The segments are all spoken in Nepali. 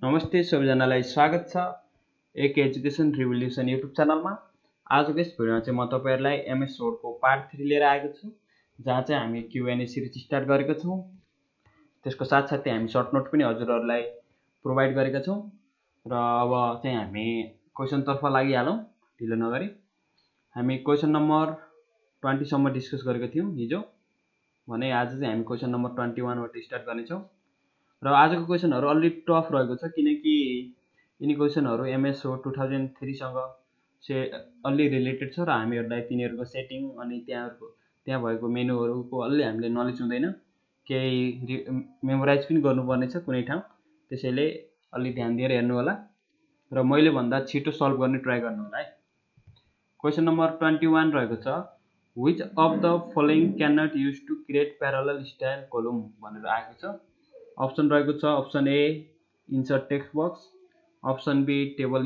नमस्ते सबैजनालाई स्वागत छ एक एजुकेसन रिभोल्युसन युट्युब च्यानलमा। आजको यस भिडियोमा चाहिँ म तपाईहरुलाई एमएस वर्डको पार्ट 3 लिएर आएको छु, जहाँ चाहिँ हामी क्युएनए सिरिज स्टार्ट गरेका छौं। त्यसको साथसाथै हामी सर्ट नोट पनि हजुरहरुलाई प्रोवाइड गरेका छौं र अब चाहिँ हामी क्वेशन तर्फ लागिहालौं ढिलो नगरी। हामी क्वेशन नम्बर 20 सम्म डिस्कस गरेका थियौं हिजो, भने आज चाहिँ हामी क्वेशन नम्बर 21 बाट स्टार्ट गर्ने छौं। र आजको क्वेशनहरु अलि टफ रहेको छ किनकि यिनी क्वेशनहरु एमएस वर्ड 2003 सँग अलि रिलेटेड छ र हामीहरुलाई तिनीहरुको सेटिङ अनि त्यहाँ भएको मेनुहरुको अलि हामीले नलेज हुँदैन, केही मेमोराइज पनि गर्नुपर्ने छ कुनै ठाउँ, त्यसैले अलि ध्यान दिएर हेर्नु होला र मैले भन्दा छिटो सल्भ गर्ने ट्राई गर्नु होला है। क्वेशन नम्बर 21 रहेको छ, which of the following cannot use to create parallel style column भनेर आएको छ। अप्सन रहेको छ option A insert text box, option B table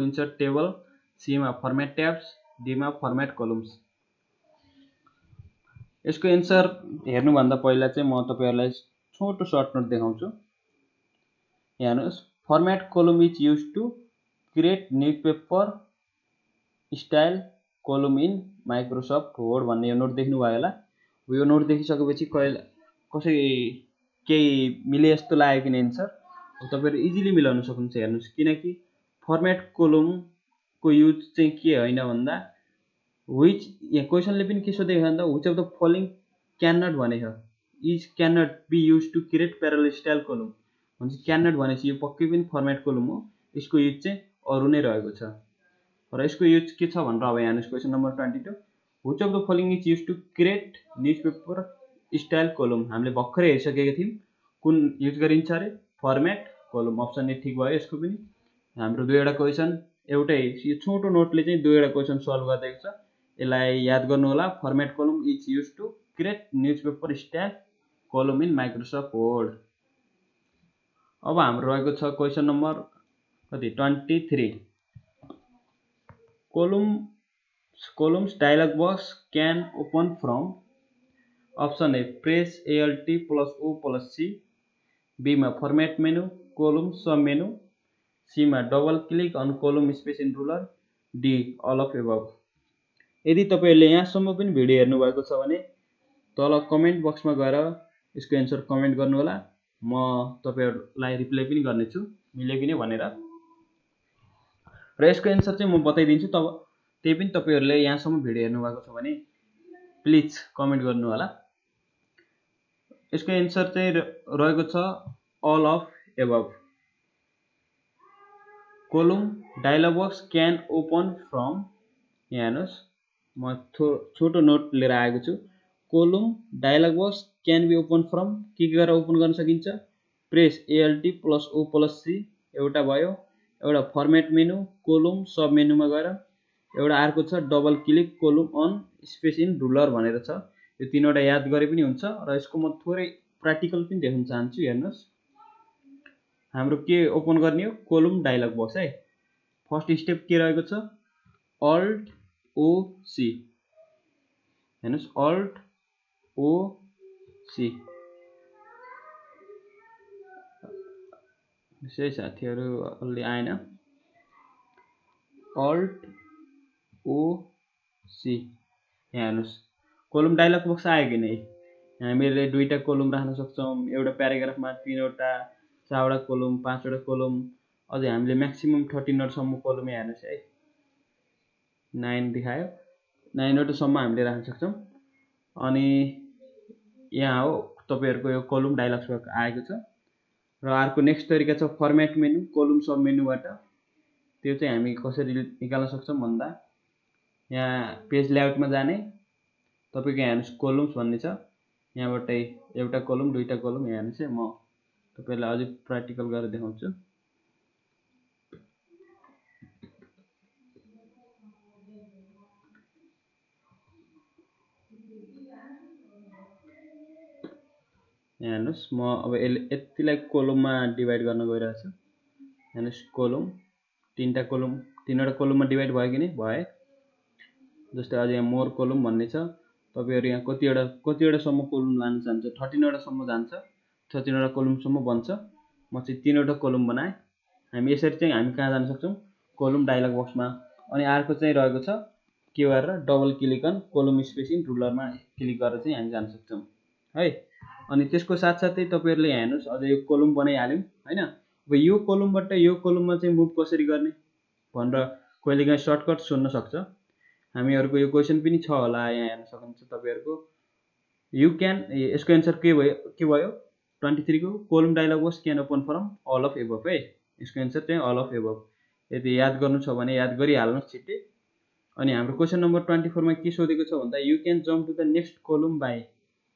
insert table, C मा फर्मेट ट्याब्स, डी मा फर्मेट कलम्स। यसको एन्सर हेर्नु भन्दा पहिला चाहिँ म तपाईहरुलाई छोटो सर्ट नोट देखाउँछु। यहाँ हेर्नुस्, format column is used to create newspaper style column in Microsoft Word भन्ने यो नोट देख्नु भयो होला। यो नोट देखिसकेपछि कसै केही मिले जस्तो लाग्यो किन एन्सर तपाईहरु इजिली मिलाउन सक्नुहुन्छ। हेर्नुस्, किनकि फर्मेट कलम को युज चाहिँ के हैन भन्दा व्हिच, यहाँ क्वेशनले पनि के सोधेको भन्दा which of the following can not भनेको is can not be use to create parallel style column भन्छ। क्यान नट भनेपछि यो पक्कै पनि फर्मेट कलम हो, यसको युज चाहिँ अरु नै रहेको छ र यसको युज के छ भनेर अब यहाँ हेर्नुस् question number 22, which of the following is use to create newspaper style column. हामीले भर्खरै हेरिसकेका थियौं कुन युज गरिन्छ रे, फर्मेट कलम। अप्सन ए ठीक भयो यसको पनि। हाम्रो दुईवटा क्वेशन एउटै, यो छोटो नोटले चाहिँ दुईवटा क्वेशन सल्भ गरिदिएको छ, यसलाई याद गर्नु होला। Format column is use to create newspaper style column in Microsoft Word. अब हाम्रो रहेको छ क्वेशन नम्बर कति 23, columns dialog box can open from option A press ALT + O + C, B मा format menu column sub menu, C मा double click on column space in ruler, D all of above. यदि तपाईहरुले यहाँसम्म पनि भिडियो हेर्नु भएको छ भने तल कमेन्ट बक्समा गएर यसको एन्सर कमेन्ट गर्नु होला, म तपाईहरुलाई रिप्लाई पनि गर्ने छु मिल्यो कि नै भनेर। र यसको एन्सर चाहिँ म बताइदिन्छु, त्यही पनि तपाईहरुले यहाँसम्म भिडियो हेर्नु भएको छ भने प्लिज कमेन्ट गर्नु होला। यसको एन्सर चाहिँ रहेको छ all of above. Column dialog box can open from, यहाँ हेर्नुस् म छोटो नोट लिएर आएको छु। Column dialog box can be open from के गरेर ओपन गर्न सकिन्छ, प्रेस ALT + O + C एउटा भयो, एउटा फर्मेट मेनु कोलम सब मेनुमा गएर, एउटा अर्को छ double click column on space in ruler भनेर छ। यो तीनवटा याद गरे पनि हुन्छ र यसको म थोरै प्र्याक्टिकल पनि देखाउन चाहन्छु। हेर्नुस्, हाम्रो के ओपन गर्ने हो, कोलम डायलग बक्स है। फर्स्ट स्टेप के रहेको छ, अल्ट O C। हेर्नुस्, अल्ट O C। यसै साथीहरु अलि आएन, अल्ट O C। यहाँ हेर्नुस् कोलम डायलग बक्स आयो कि नै। हामीले दुईटा कोलम राख्न सक्छौं, एउटा प्याराग्राफमा 3 वटा 4 वटा कोलम 5 वटा कोलम, अझै हामीले म्याक्सिमम 13 वटा सम्म कोलम हेर्नुस् है, 9 देखायो, 9 वटा सम्म हामीले राख्न सक्छौं। अनि यहाँ हो तपाईहरुको यो कोलम डायलग बक्स आएको छ। र अर्को नेक्स्ट तरिका छ फर्मेट मेनु कोलम सब मेनुबाट। त्यो चाहिँ हामी कसरी निकाल्न सक्छौं भन्दा यहाँ पेज लेआउटमा जाने, तपाईको यहाँ हेर्नुस् कोलम्स भन्ने छ, यहाँबाट एउटा कोलम दुईटा कोलम यहाँ हेर्नुस् है। म तपाईहरुलाई अझै प्र्याक्टिकल गरेर देखाउँछु। यहाँ हेर्नुस्, म अब यतिलाई कोलममा डिभाइड गर्न गइरहेको छु। हेर्नुस् कोलम, तीनवटा कोलममा डिभाइड भयो कि नै भयो। जस्तै अझ यहाँ मोर कोलम भन्ने छ, तपाईहरु यहाँ कतिवटा सम्म कोलम लान चाहन्छ, 13 वटा सम्म जान्छ, 13 वटा कोलम सम्म बन्छ। म चाहिँ 3वटा कोलम बनाएँ। हामी यसरी चाहिँ हामी कहाँ जान सक्छौँ, कोलम डायलग बक्समा। अनि अर्को चाहिँ रहेको छ के गरेर double click on column spacing रुलरमा क्लिक गरेर चाहिँ हामी जान सक्छौँ है। अनि त्यसको साथसाथै तपाईँहरूले यहाँ हेर्नुहोस्, अझ यो कोलम बनाइहाल्यौँ होइन। अब यो कोलमबाट यो कोलममा चाहिँ मुभ कसरी गर्ने भनेर कहिलेकाहीँ सर्टकट सोध्न सक्छ। हामीहरूको यो क्वेसन पनि छ होला, यहाँ हेर्न सक्नुहुन्छ तपाईँहरूको। यु क्यान, यसको एन्सर के भयो 23 को column dialog box can open from all of above है। यसको एन्सर चाहिँ अल अफ एबभ। यदि याद गर्नु छ भने याद गरिहाल्नुहोस् छिट्टै। अनि हाम्रो क्वेसन नम्बर 24 मा के सोधेको छ भन्दा you can jump to the next column by,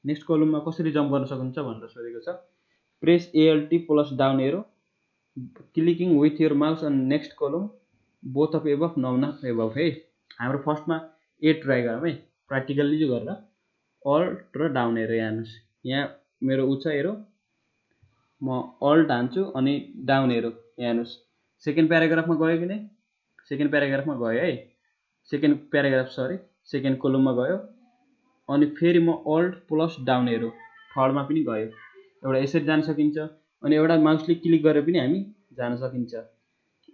next कोलममा कसरी जम्प गर्न सक्नुहुन्छ भनेर सोधेको छ। Press ALT plus down arrow clicking with your mouse on next column both of above none of above है। हाम्रो फर्स्टमा ए ट्राई गरौँ है, प्र्याक्टिकल्ली चाहिँ गरेर। अल्ट र डाउन एरो हेर्नुहोस्, यहाँ मेरो ऊ छ एरो, म अल्ट हान्छु अनि डाउन एरो हेर्नुहोस्। सेकेन्ड प्याराग्राफमा गयो कि नै, सेकेन्ड प्याराग्राफमा गयो है, सेकेन्ड प्याराग्राफ सरी सेकेन्ड कोलममा गयो। अनि फेरि म अल्ट प्लस डाउन एरो थर्डमा पनि गयो। एउटा यसरी जान सकिन्छ, अनि एउटा माउसले क्लिक गरेर पनि हामी जान सकिन्छ।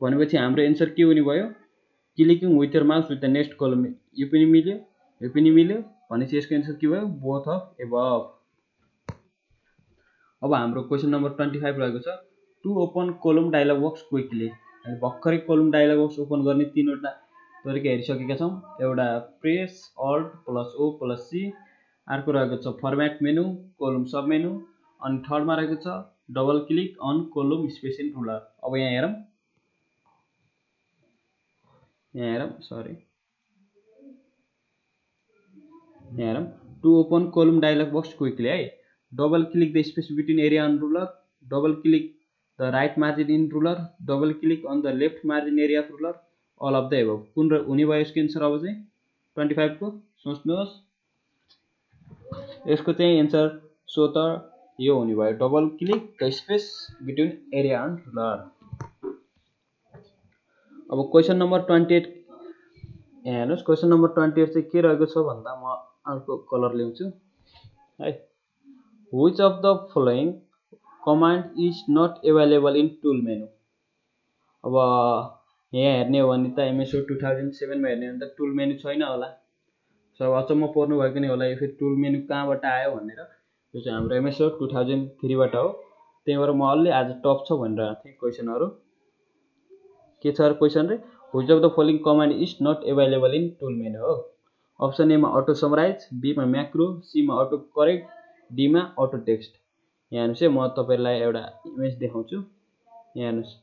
भनेपछि हाम्रो एन्सर के हुने भयो, clicking with your mouse with the next column. यो पनि मिल्यो, यो पनि मिल्यो, भनेपछि यसको एन्सर के भयो, बोथ अफ एबभ। अब हाम्रो क्वेसन नम्बर 25 रहेको छ, to open column dialog box quickly. हामी भर्खरै कोलम डायलग बक्स ओपन गर्ने 3वटा तरिका हेरिसकेका छौँ। एउटा press alt plus O plus C, अर्को रहेको छ format menu column sub menu, अनि थर्डमा रहेको छ double click on column spacing ruler. अब यहाँ हेरौँ, यहाँ हेरौँ सरी, यहाँ हेरौँ, to open column dialog box quickly है। Double click the space between area on ruler, double click the right margin in ruler, double click on the left margin area of ruler, all of the above. कुन हुने भयो यसको एन्सर अब चाहिँ 25 को, सोच्नुहोस्। यसको चाहिँ एन्सर सो त यो हुने भयो, double click the space between area on ruler. अब क्वेसन नम्बर 28 हेर्नुहोस्, क्वेसन नम्बर 28 चाहिँ के रहेको छ भन्दा म अर्को कलर ल्याउँछु है। Which of the following command is not available in tool menu. अब यहाँ हेर्ने हो भने त MS Word 2007 मा हेर्ने हो भने त टुल मेनु छैन होला। सब अचम्म पर्नु भएको नै होला, यो फेरि टुल मेनु कहाँबाट आयो भनेर। यो चाहिँ हाम्रो MS Word 2003 बाट हो। त्यही भएर म अलि आज टफ छ भनेर आएको थिएँ क्वेसनहरू। के छ क्वेसन रे, which of the following command is not available in tool menu हो। अप्सन एमा अटो समराइज, बीमा म्याक्रो, सीमा अटो करेक्ट, डीमा अटो टेक्स्ट। यहाँ हेर्नुहोस् है, म तपाईँहरूलाई एउटा इमेज देखाउँछु। यहाँ हेर्नुहोस्,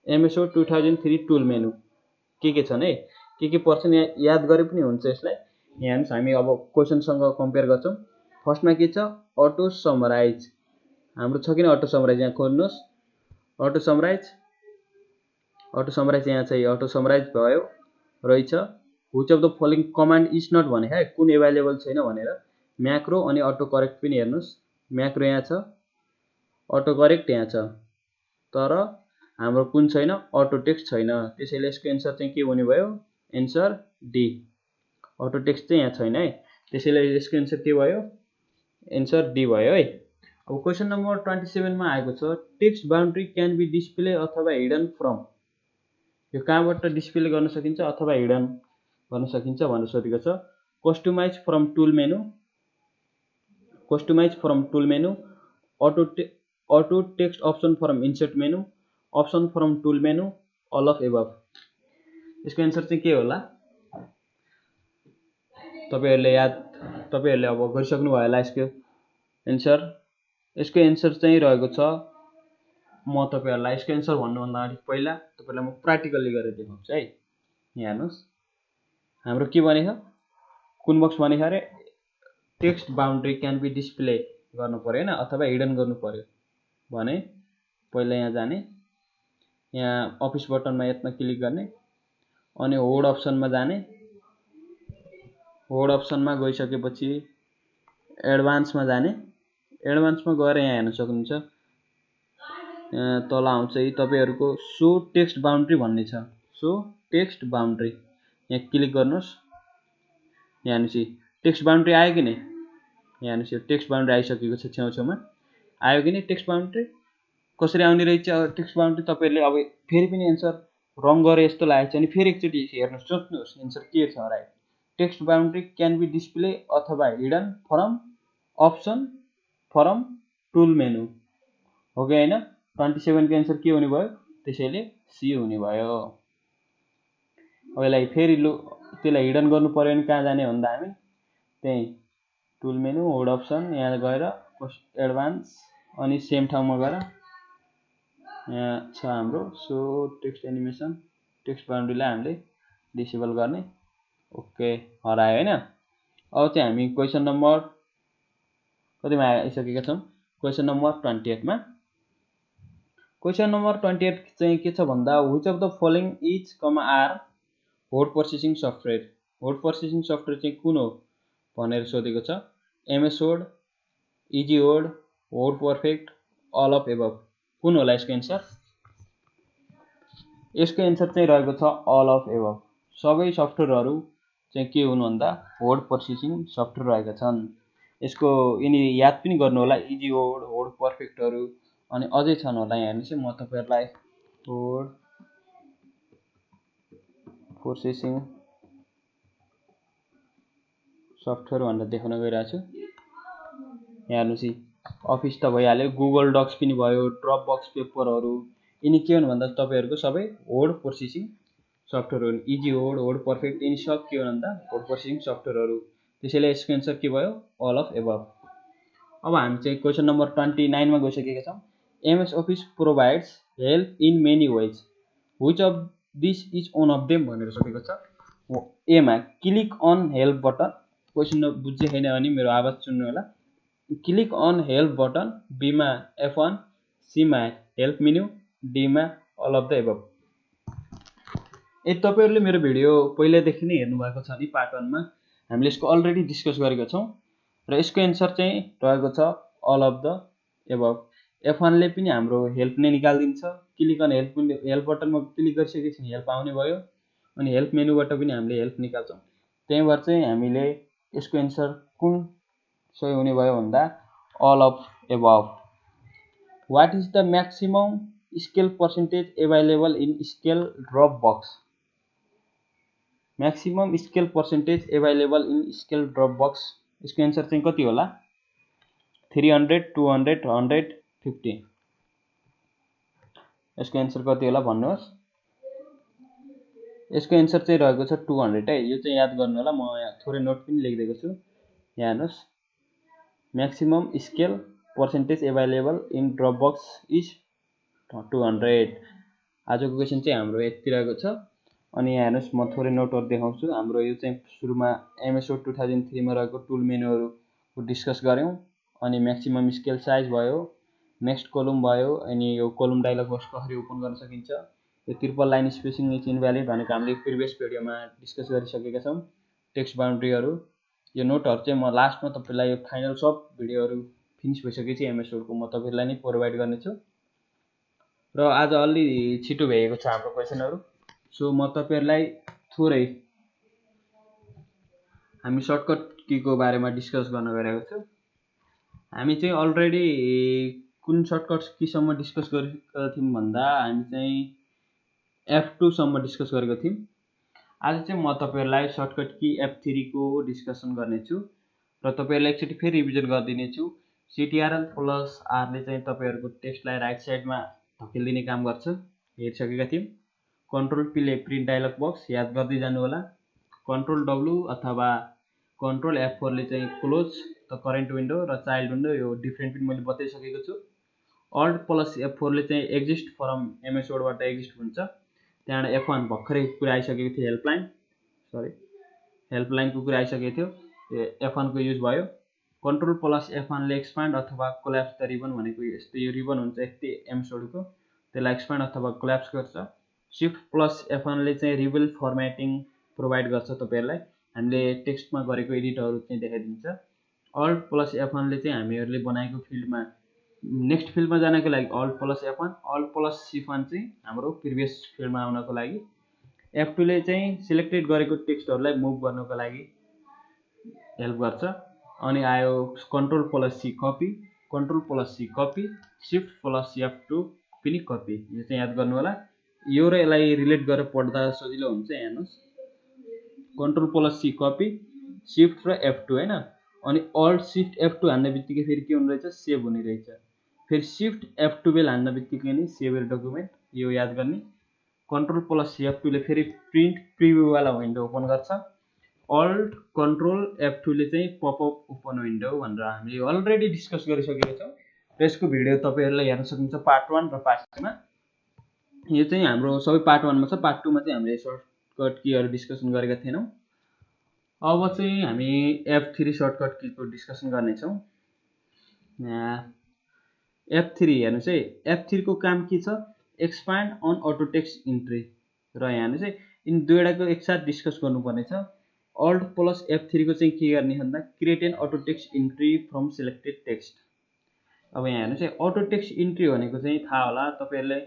MS Word 2003 टुल मेनु के छन् है, के पर्छन् यहाँ याद गरे पनि हुन्छ यसलाई। यहाँ हेर्नुहोस्, हामी अब क्वेसनसँग कम्पेयर गर्छौँ। फर्स्टमा के छ, अटो समराइज। हाम्रो छ किन अटो समराइज, यहाँ खोल्नुहोस्, अटो समराइज, अटो समराइज यहाँ चाहिँ अटो समराइज भयो रहेछ। Which of the following command is not भने है, कुन एभाइलेबल छैन भनेर। म्याक्रो अनि अटो करेक्ट पनि हेर्नुहोस्, म्याक्रो यहाँ छ, अटो करेक्ट यहाँ छ, तर हाम्रो कुन छैन, अटो टेक्स्ट छैन। त्यसैले यसको एन्सर चाहिँ के हुने भयो, एन्सर डी, अटो टेक्स्ट चाहिँ यहाँ छैन है। त्यसैले यसको एन्सर के भयो, एन्सर डी भयो है। अब क्वेसन नम्बर 27 मा आएको छ, text boundary can be display अथवा हिडन फ्रम। यो कहाँबाट डिस्प्ले गर्न सकिन्छ अथवा हिडन गर्न सकिन्छ भनेर सोधेको छ। Customize from tool menu, customize from tool menu, auto text option from insert menu, option from tool menu, all of above. यसको एन्सर चाहिँ के होला, तपाईँहरूले अब गरिसक्नु भयो होला यसको एन्सर। यसको एन्सर चाहिँ रहेको छ, म तपाईँहरूलाई यसको एन्सर भन्नुभन्दा अगाडि पहिला तपाईँलाई म प्र्याक्टिकल्ली गरेर देखाउँछु है। यहाँ हेर्नुहोस्, हाम्रो के भनेको, कुन बक्स भनेको अरे, text boundary can be display गर्नु पर्यो होइन, अथवा हिडन गर्नु पर्यो भने पहिला यहाँ जाने, यहाँ अफिस बटनमा यसमा क्लिक गर्ने, अनि होल्ड अप्सनमा जाने। होल्ड अप्सनमा गइसकेपछि एडभान्समा जाने, एडभान्समा गएर यहाँ हेर्न सक्नुहुन्छ, तल आउँछ तपाईँहरूको सो टेक्स्ट बाउन्ड्री भन्ने छ, सो टेक्स्ट बाउन्ड्री, यहाँ क्लिक गर्नुहोस्। यहाँ हेर्नुहोस् टेक्स्ट बाउन्ड्री आयो कि नै, यहाँ हेर्नुहोस् यो टेक्स्ट बाउन्ड्री आइसकेको छ, छेउछेउमा आयो कि नै टेक्स्ट बाउन्ड्री। कसरी आउने रहेछ टेक्स्ट बाउन्ड्री तपाईहरुले अब फेरि पनि एन्सर रङ गरे जस्तो लागेछ अनि फेरि एकचोटी हेर्नुस् सोच्नुस् एन्सर के छ right text boundary can be display अथवा hidden from option from tool menu हो कि हैन 27 को एन्सर के हुने भयो त्यसैले सी हुने भयो अब यसलाई फेरि त्यसलाई हिडन गर्नु पर्यो भने कहाँ जाने भन्दा हामी त्यही टुल मेनु होल्ड अप्सन यहाँ गएर एडभान्स अनि सेम ठाउँमा गएर यहाँ छ हाम्रो सो टेक्स्ट एनिमेसन टेक्स्ट बाउन्ड्रीलाई हामीले डिसेबल गर्ने ओके हरायो हैन अब चाहिँ हामी क्वेशन नम्बर कतिमा आइसकेका छौं क्वेशन नम्बर 28 मा क्वेशन नम्बर 28 चाहिँ के छ भन्दा which of the following is are word processing software word processing software चाहिँ कुन हो भनेर सोधेको छ MS Word easy word WordPerfect all of above कुन होला यसको एन्सर यसको एन्सर चाहिँ रहेको छ अल अफ एबभ सबै सफ्टवेयरहरु चाहिँ के हुन् भन्दा वर्ड प्रोसेसिङ सफ्टवेयर रहेका छन् यसको यिनी याद पनि गर्नु होला इजी वर्ड वर्ड परफेक्टहरु अनि अझै छन् होला यहाँ हेर्नुस् म तपाईहरुलाई वर्ड प्रोसेसिङ सफ्टवेयर भनेर देखाउन गइरहेको छु यहाँ हेर्नुस् अफिस त भइहाल्यो गुगल डक्स पनि भयो ड्रप बक्स पेपरहरु यिनी के हुन् भन्दा तपाईहरुको सबै वर्ड प्रोसेसिङ सफ्टवेयर हुन् इजी वर्ड वर्ड परफेक्ट यिनी सब के हुन् भन्दा वर्ड प्रोसेसिङ सफ्टवेयरहरु त्यसैले यसको एन्सर के भयो अल अफ एबभ अब हामी चाहिँ क्वेशन नम्बर 29 मा गइसकेका छौं MS Office provides help in many ways which of this is one of them भनेर सोधेको छ एमा click on help button question बुझ्दै छैन भने मेरो आवाज सुन्नु होला click on help button B मा F1 सी मा हेल्प मेन्यु डी मा अल अफ द एबभ यदि तपाईहरुले मेरो भिडियो पहिलेदेखि नै हेर्नु भएको छ नि पार्ट 1 मा हामीले यसको अलरेडी डिस्कस गरेका छौं र यसको एन्सर चाहिँ रहेको छ all of the above F1 ले पनि हाम्रो हेल्प नै निकाल्दिन्छ क्लिक अन हेल्प बटनमा क्लिक गरिसकेपछि हेल्प आउने भयो अनि हेल्प मेन्युबाट पनि हामीले हेल्प निकाल्छौं त्यही भएर चाहिँ हामीले यसको एन्सर कुन सही हुने भयो भन्दा all of above what is the maximum scale percentage available in scale drop box maximum scale percentage available in scale drop box यसको एन्सर चाहिँ कति होला 300 200 150 यसको एन्सर कति होला भन्नुहोस् यसको एन्सर चाहिँ रहेको छ 200 है यो चाहिँ याद गर्नु होला म यहाँ थोरै नोट पनि लेखिदिएको छु यहाँ हेर्नुस् maximum scale percentage available in drop box is 200 आजको क्वेशन चाहिँ हाम्रो यति रहेको छ अनि यहाँ हेर्नुस् म थोरै नोटहरु देखाउँछु हाम्रो यो चाहिँ सुरुमा एमएस वर्ड 2003 मा रहेको टुल मेनुहरुको डिस्कस गर्यौं अनि म्याक्सिमम स्केल साइज भयो नेक्स्ट कलम भयो अनि यो कलम डायलग बक्स कसरी ओपन गर्न सकिन्छ यो triple line spacing is invalid भनेको हामीले प्रिभियस भिडियोमा डिस्कस गरिसकेका छौं टेक्स्ट बाउन्ड्रीहरु यो नोटहरु चाहिँ म लास्टमा तपाईलाई यो फाइनल सब भिडियोहरु फिनिश भइसकेपछि एमएस वर्डको म तपाईलाई नै प्रोवाइड गर्ने छु र आज अलि छिटो भइएको छ हाम्रो क्वेशनहरु सो म तपाईहरुलाई थोरै हामी सर्टकट कीको बारेमा डिस्कस गर्न गइरहेको छु हामी चाहिँ अलरेडी कुन सर्टकट की सम्म डिस्कस गरेका थियौं भन्दा हामी चाहिँ F2 सम्म डिस्कस गरेका थियौं आज चाहिँ म तपाईहरुलाई सर्टकट की F3 को डिस्कसन गर्ने छु र तपाईहरुलाई एकचोटी फेरि रिभिजन गर्दिने छु CTRL प्लस R ले चाहिँ तपाईहरुको टेक्स्टलाई राइट साइडमा धकेल्दिने काम गर्छ हेरिसकेका थियौं कन्ट्रोल P ले प्रिन्ट डायलग बक्स याद गर्दै जानु होला कन्ट्रोल W अथवा कन्ट्रोल F4 ले चाहिँ क्लोज द करेन्ट विन्डो र चाइल्ड विन्डो यो डिफरेन्ट पनि मैले बताइसकेको छु अल्ट प्लस F4 ले चाहिँ एक्जिस्ट फ्रम एमएस वर्डबाट एक्जिस्ट हुन्छ त्यहाँबाट F1 भर्खरै कुरा आइसकेको थियो हेल्पलाइनको कुरा आइसकेको थियो F1 को युज भयो कन्ट्रोल प्लस F1 ले एक्सपान्ड अथवा कोल्याप्स द रिबन भनेको यस्तो यो रिबन हुन्छ यस्तै एमएस वर्डको त्यसलाई एक्सपान्ड अथवा कोल्याप्स गर्छ शिफ्ट प्लस F1 ले चाहिँ रिबिल्ड फर्म्याटिङ प्रोवाइड गर्छ तपाईहरुलाई हामीले टेक्स्टमा गरेको एडिटहरु चाहिँ देखाइदिन्छ अल्ट प्लस F1 ले चाहिँ हामीहरुले बनाएको फिल्डमा नेक्स्ट फिल्डमा जानको लागि alt plus F1 alt plus Shift1 चाहिँ हाम्रो प्रिभियस फिल्डमा आउनको लागि F2 ले चाहिँ सिलेक्टेड गरेको टेक्स्टहरुलाई मुभ गर्नको लागि हेल्प गर्छ अनि आयो control plus C copy control plus C copy Shift plus F2 पनि कपी, यो चाहिँ याद गर्नु होला। यो र यसलाई रिलेट गरेर पढ्दा सजिलो हुन्छ। हेर्नुस्, control plus C copy, shift र F2 हैन, अनि अल्ट शिफ्ट F2 हान्ने बित्तिकै फेरि के हुने रहेछ, सेभ हुने रहेछ। फेरि शिफ्ट F2 बेल हान्न बित्तिकै नि सेभ डकुमेन्ट, यो याद गर्ने। कन्ट्रोल प्लस F2 ले फेरि प्रिन्ट प्रिभ्यू वाला विन्डो ओपन गर्छ। अल्ट कन्ट्रोल F2 ले चाहिँ पपअप ओपन विन्डो भनेर हामीले अलरेडी डिस्कस गरिसकेका छौँ। र यसको भिडियो तपाईहरुले हेर्न सक्नुहुन्छ पार्ट 1 र पार्ट 2 मा। यो चाहिँ हाम्रो सबै पार्ट 1 मा छ, पार्ट 2 मा चाहिँ हामीले सर्टकट कीहरु डिस्कसन गरेका थिएनौं। अब चाहिँ हामी F3 सर्टकट कीको डिस्कसन गर्ने छौं। F3 हेर्नुस् है, F3 को काम के छ, expand on auto text entry. र यहाँ हेर्नुस् है, यिनी दुईटाको एकसाथ डिस्कस गर्नुपर्ने छ। अल्ट प्लस F3 को चाहिँ के गर्ने भन्दा create an auto text entry from selected text. अब यहाँ हेर्नुस् है, अटो टेक्स्ट इन्ट्री भनेको चाहिँ थाहा होला तपाईहरुले,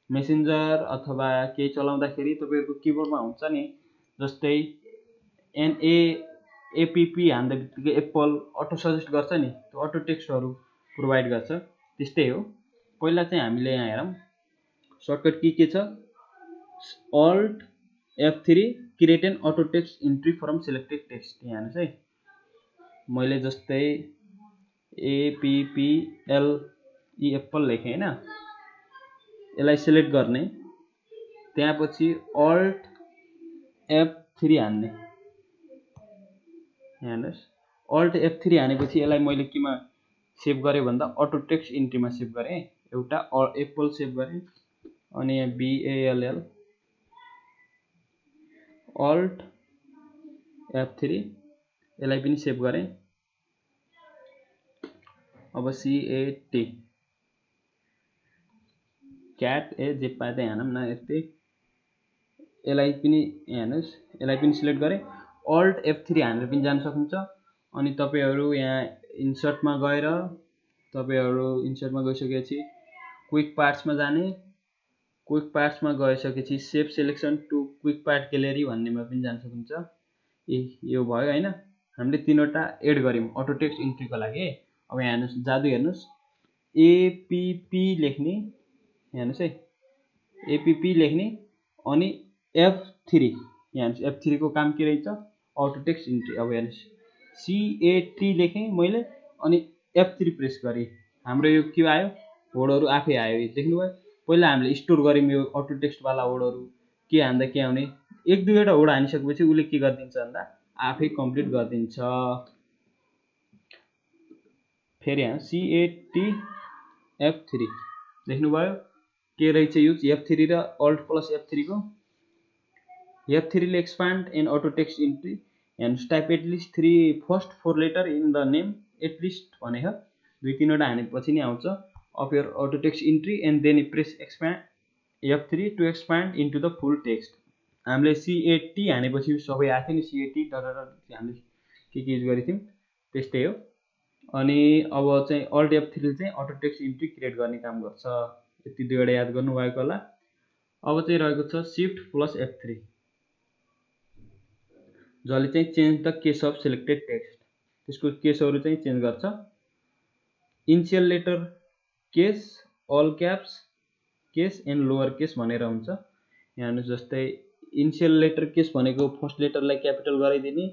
मेसेन्जर अथवा केही चलाउँदाखेरि तपाईहरुको किबोर्डमा हुन्छ नि, जस्तै एपी हान्दा बित्तिकै एप्पल अटो सजेस्ट गर्छ नि, त्यो अटो टेक्स्टहरु प्रोभाइड गर्छ, त्यस्तै हो। पहिला चाहिँ हामीले यहाँ हेरौं सर्टकट की के छ, alt F3 create an auto text entry from selected text. यहाँ हेर्नुस् है, मैले जस्तै APPL एप्पल लेखेँ हैन, यसलाई सिलेक्ट गर्ने, त्यसपछि अल्ट F3 हान्ने। हेर्नुस्, अल्ट F3 हानेपछि यसलाई मैले केमा सेभ गरे भन्दा अटो टेक्स्ट इन्ट्रीमा सेभ गरे। एउटा एप्पल सेभ गरे, अनि यहाँ BALL अल्ट F3 यसलाई पनि सेभ गरे। अब CAT क्याट जे पाए हानौं न, यस्तै यसलाई पनि हेर्नुस्, यसलाई पनि सिलेक्ट गरे। अल्ट F3 हानेर पनि जान सक्नुहुन्छ। अनि तपाईहरु यहाँ इन्सर्टमा गएर, तपाईहरु इन्सर्टमा गइसकेपछि क्विक पार्ट्समा जाने, क्विक पार्ट्समा गइसकेपछि save selection to quick part gallery भन्नेमा पनि जान सक्नुहुन्छ। यो भयो हैन, हामीले तीनवटा एड गर्यौं अटो टेक्स्ट इन्ट्रीको लागि। अब यहाँ हेर्नुस्, जादु हेर्नुस्, APP लेख्ने, हेर्नुस् है, APP लेख्ने, अनि F3, यहाँ हेर्नुस् F3 को काम के रहेछ, अटो टेक्स्ट इन्ट्री। अब हेर्नुस्, CAT लेखेँ मैले, अनि F3 प्रेस गरे, हाम्रो यो के आयो, वर्डहरु आफै आयो। देख्नुभयो, पहिला हामीले स्टोर गर्यौं यो अटो टेक्स्ट वाला वर्डहरु, के हान्दा के आउने, एक दुईवटा वर्ड हानिसकेपछि उले के गर्दिन्छ भन्दा आफै कम्प्लिट गर्दिन्छ। फेरि यहाँ CAT F3 देख्नुभयो के रहेछ, युज F3 र अल्ट प्लस F3 को। F3 ले expand an auto text entry, and type at least 3 first 4 letter in the name, at least भनेको दुई तीनवटा हानेपछि नि आउँछ of your auto text entry, and then press expand F3 to expand into the full text. हामीले CAT हानेपछि सबै आथ्यो नि, CAT डट हामीले के युज गरेथ्यौं, त्यस्तै हो। अनि अब चाहिँ अल्ट F3 चाहिँ अटो टेक्स्ट इन्ट्री क्रिएट गर्ने काम गर्छ। यति दुईवटा याद गर्नु भएको होला। अब चाहिँ रहेको छ शिफ्ट प्लस F3, जसले चाहिँ change the case of selected text, त्यसको केसहरु चाहिँ चेन्ज गर्छ। Initial letter case, all caps case and lower case भनेर हुन्छ। यहाँ हेर्नुस्, जस्तै इनिशियल लेटर केस भनेको फर्स्ट लेटरलाई क्यापिटल गराइदिने,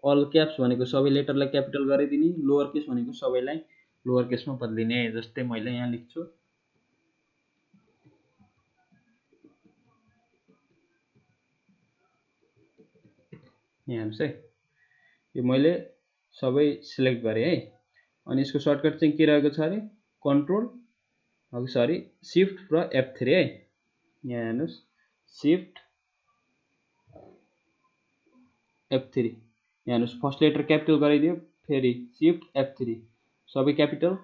अल क्याप्स भनेको सबै लेटरलाई क्यापिटल गराइदिने, लोअर केस भनेको सबैलाई लोअर केसमा बदलिने। जस्तै मैले यहाँ लेख्छु, यहाँ हेर्नुस् है, यो मैले सबै सिलेक्ट गरे है। अनि यसको सर्टकट चाहिँ के रहेको छ अरे, कन्ट्रोल शिफ्ट र F3 है। यहाँ हेर्नुस्, शिफ्ट F3, यहाँ हेर्नुस् फर्स्ट लेटर क्यापिटल गराइदियो, फेरि शिफ्ट F3 सबै क्यापिटल,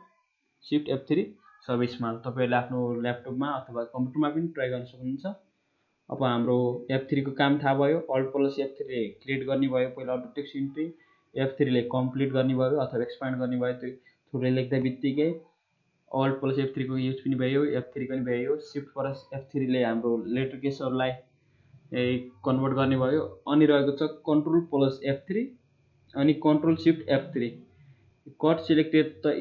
शिफ्ट F3 सबै स्मल। तपाईहरुले आफ्नो ल्यापटपमा अथवा कम्प्युटरमा पनि ट्राई गर्न सक्नुहुन्छ। अब हाम्रो F3 को काम थाहा भयो। अल्ट प्लस F3 ले क्रिएट गर्ने भयो पहिला अटो टेक्स्ट इन्ट्री, F3 ले कम्प्लिट गर्ने भयो अथवा एक्सपान्ड गर्ने भयो। त्यो थोरै लेख्दा बित्तिकै अल्ट प्लस F3 को युज पनि भयो, F3 पनि भयो। शिफ्ट प्लस F3 ले हाम्रो लेटर केसहरुलाई कन्भर्ट गर्ने भयो। अनि रहेको छ कन्ट्रोल प्लस F3 अनि control shift F3, cut selected the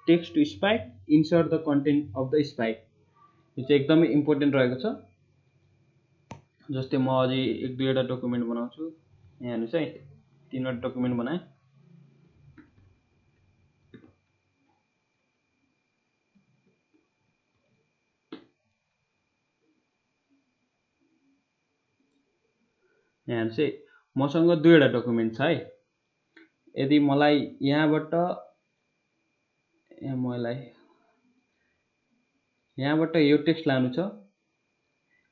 text to spike insert the content of the spike. यो चाहिँ एकदमै इम्पोर्टेन्ट रहेको छ। जस्तै म अझै 1-2वटा डकुमेन्ट बनाउँछु। यहाँ हेर्नुहोस् है, 3वटा डकुमेन्ट बनाएँ। यहाँ हेर्नुहोस् है, मसँग 2वटा डकुमेन्ट छ है। यदि मलाई यहाँबाट यो टेक्स्ट लानु छ,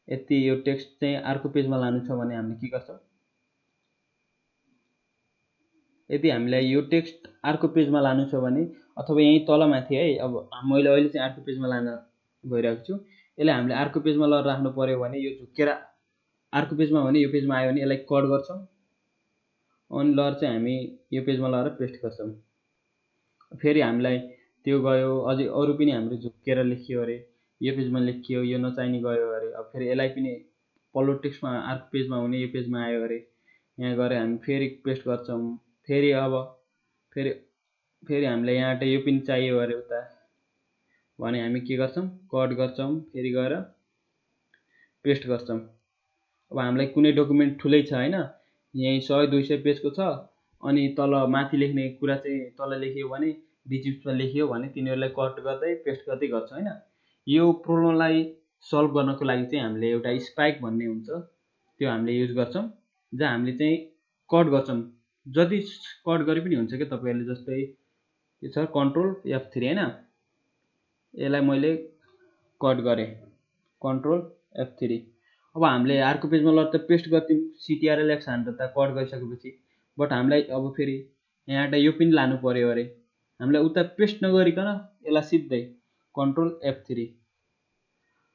यति यो टेक्स्ट चाहिँ अर्को पेजमा लानु छ भने हामीले के गर्छौँ? यदि हामीलाई यो टेक्स्ट अर्को पेजमा लानु छ भने अथवा यहीँ तलमाथि है, अब मैले अहिले चाहिँ अर्को पेजमा लान गइरहेको छु। यसलाई हामीले अर्को पेजमा लगेर राख्नु पर्यो भने यो झुकेर अर्को पेजमा भने यो पेजमा आयो भने यसलाई कट गर्छौँ अनि लगेर चाहिँ हामी यो पेजमा लगेर पेस्ट गर्छौँ। फेरि हामीलाई त्यो गयो, अझै अरू पनि हामीले झुकेर लेखियो अरे, यो पेजमा लेखियो, यो नचाहिने गयो अरे। अब फेरि यसलाई पनि पल्लो टेक्स्टमा अर्को पेजमा हुने यो पेजमा आयो अरे, यहाँ गएर हामी फेरि पेस्ट गर्छौँ। फेरि हामीलाई यहाँबाट यो पनि चाहियो अरे उता भने हामी के गर्छौँ? कट गर्छौँ, फेरि गएर पेस्ट गर्छौँ। अब हामीलाई कुनै डकुमेन्ट ठुलै छ हैन, यही 100-200 पेजको छ अनि तल माथि लेख्ने कुरा चाहिँ तल लेखियो भने बिचमा लेखियो भने तिनीहरूलाई कट गर्दै पेस्ट गर्दै गर्छौँ हैन। यो प्रब्लमलाई सल्भ गर्नको लागि चाहिँ हामीले एउटा स्पाइक भन्ने हुन्छ, त्यो हामीले युज गर्छौँ, जहाँ हामीले चाहिँ कट गर्छौँ। जति कट गरे पनि हुन्छ के तपाईहरुले। जस्तै के छ कन्ट्रोल F3 हैन, यसलाई मैले कट गरे कन्ट्रोल F3। अब हामीले अर्को पेजमा लगेर त पेस्ट गर्थ्यौँ, CTRL X हानेर त कट गरिसकेपछि। बट हामीलाई अब फेरि यहाँबाट यो पनि लानु पर्यो अरे, हामीलाई उता पेस्ट नगरिकन यसलाई सिधै कन्ट्रोल F3।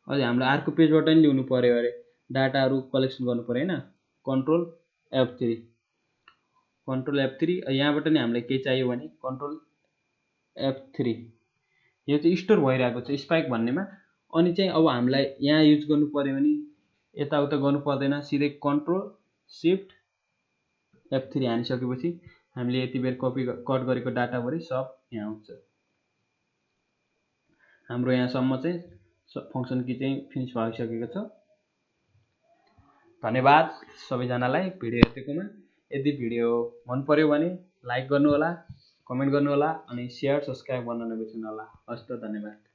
अझै हामीलाई अर्को पेजबाट नि ल्याउनु पर्यो अरे, डाटाहरू कलेक्सन गर्नु पर्यो हैन, कन्ट्रोल F3। यहाँबाट नि हामीलाई के चाहियो भने कन्ट्रोल F3। यो चाहिँ स्टोर भइरहेको छ स्पाइक भन्नेमा। अनि चाहिँ अब हामीलाई यहाँ युज गर्नु पर्यो भने यताउता गर्नु पर्दैन, सिधै कन्ट्रोल शिफ्ट F3 हानिसकेपछि हामीले यति बेर कट गरेको डाटाभरि सब यहाँ आउँछ। हाम्रो यहाँसम्म चाहिँ फंक्सन की चाहिँ फिनिश भइसकेको छ। धन्यवाद सबैजनालाई भिडियो हेरेकोमा। यदि भिडियो मन पर्यो भने लाइक गर्नु होला, कमेन्ट गर्नु होला अनि शेयर सब्स्क्राइब गर्न नबिर्सनु होला। हस्त धन्यवाद।